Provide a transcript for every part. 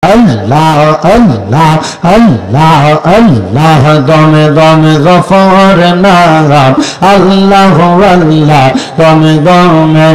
আল্লাহ আল্লাহ আল্লাহ আল্লাহ দমে দমে গফর নাম আল্লাহ আল্লাহ দমে দমে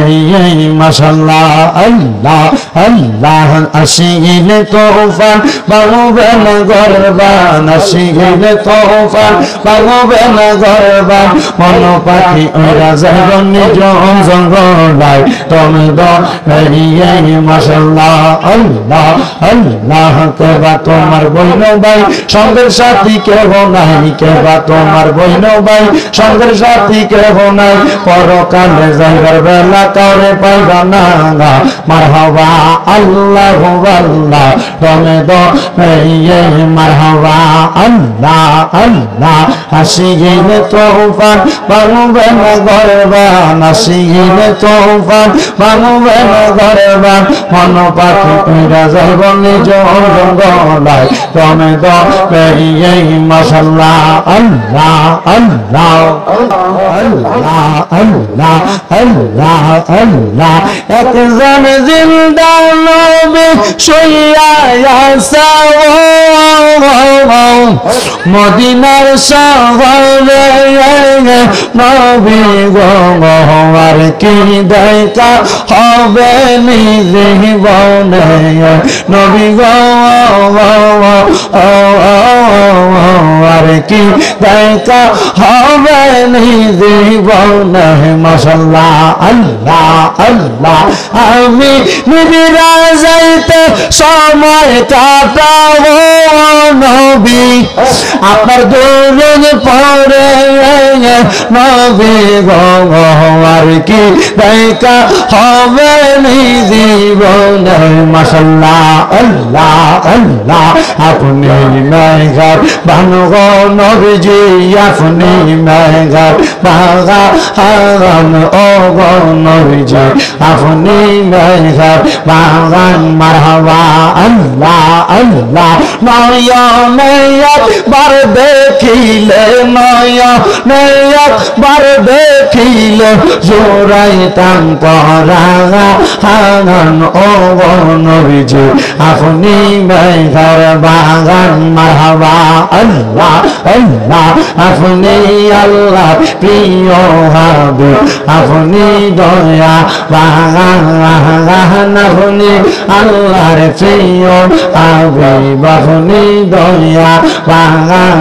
মাশাআল্লাহ আল্লাহ আল্লাহ আসিলে তোফান বাহুবেন গরবান আসিলে তোফান বাহুবেন গরবান মন পাখি ওরা যাইবেন নিজ জঙ্গলায় দমে দমে মাশাআল্লাহ আল্লাহ আল্লাহ কেবা তোমার বইন ভাই সঙ্গের সাথী কেহ নাই কেবা তোমার বইন ভাই সঙ্গের সাথী কেহ নাই পরকালে যাইবার বেলা কাউরে পাইবা না মারহাবা আল্লাহ আল্লাহ তুমি দো মারহাবা আল্লাহ আল্লাহ হাসি গেলে তোফান বাহুবে না গরবান হাসি গেলে তোফান বাহুবে না গরবান মন পাখি উড়া যাইব নিজ জঙ্গলায় তুমি দো মাশাআল্লাহ আল্লাহ আল্লাহ আল্লাহ আল্লাহ আল্লাহ আল্লাহ একজন জিন্দা নবী শুইয়া আছে মদিনার শহরে নবী গো আর কি দেখা হবে নিজে জীবনে নবী গো আর কি দেখা হবে নিজে জীবনে মাশাআল্লাহ আল্লাহ আল্লাহ আমি নিজেরা যাইতে সময় কাটাবো নবী আপনার দরুদ পড়ে নবী গো আর কি দেখা হবে নিজে জীবনে মাশাআল্লাহ আল্লাহ আল্লাহ আপনি মেঘার বানগো নবীজি আপনি মেঘার বাগা হারান ও গো নবীজি আপনি মেঘার বাগান মারহাবা আল্লাহ আল্লাহ নয়নে একবার দেখিলে নয়নে একবার দেখিলে জোড়াইতাম পরাগা হারান ও গো নবীজি আপনি মেঘার বাগান মারহাবা আল্লাহ আল্লাহ আপনি আল্লাহ প্রিয় হাবিব আপনি দয়া বাগান আপনি আল্লাহর প্রিয় হাবিব আপনি দয়া বাগান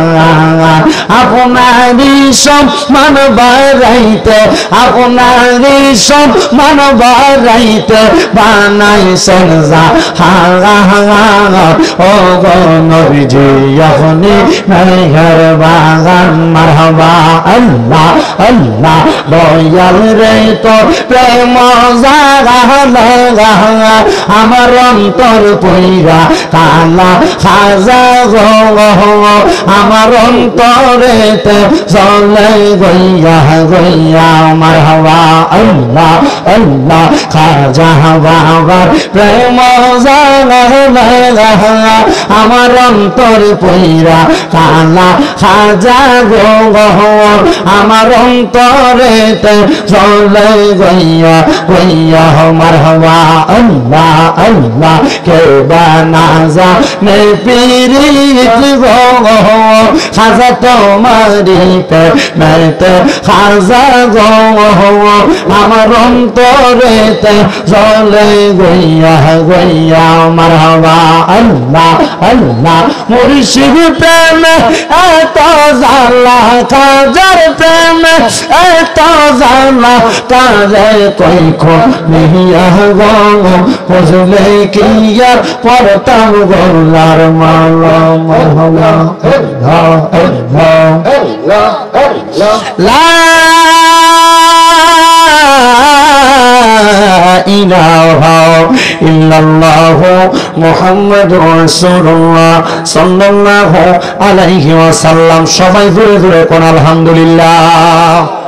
আপনারই সম্মান বাড়াইতে আপনারই সম্মান বাড়াইতে বানাইছেন জাহান ও গো নবীজি আপনি মেঘের বাগান মারহাবা আল্লাহ আল্লাহ দয়াল রে তো প্রেম জাগা আমার অন্তর পইরা কালা খাজা গো আমার অন্তরেতে চলে গইয়া গইয়া মারহাবা আল্লাহ আল্লাহ খাজা বাবার প্রেম জাগা আমার অন্তর পইরা কালা খাজা গো আমার অন্তরেতে চলে গইয়া গইয়া মারহাবা আল্লাহ আল্লাহ কে বানা জানে পীরিত গো খাজা তোমারি প্রেমেতে খাজা গো আমার অন্তরেতে চলে গইয়া গইয়া মারহাবা আল্লাহ আল্লাহ মুর্শিদ প্রেমে এত জালা খাজার প্রেমে এত জালা কারে কই খো নিয়া গো বুঝলে কি আর পড়তাম গোলার মালা মারহাবা আল্লাহ আল্লাহ আল্লাহ আল্লাহ লা ইলাহা ইল্লাল্লাহ মুহাম্মাদুর রাসূলুল্লাহ সাল্লাল্লাহু আলাইহি ওয়াসাল্লাম সবাই জোরে জোরে কোন আলহামদুলিল্লাহ।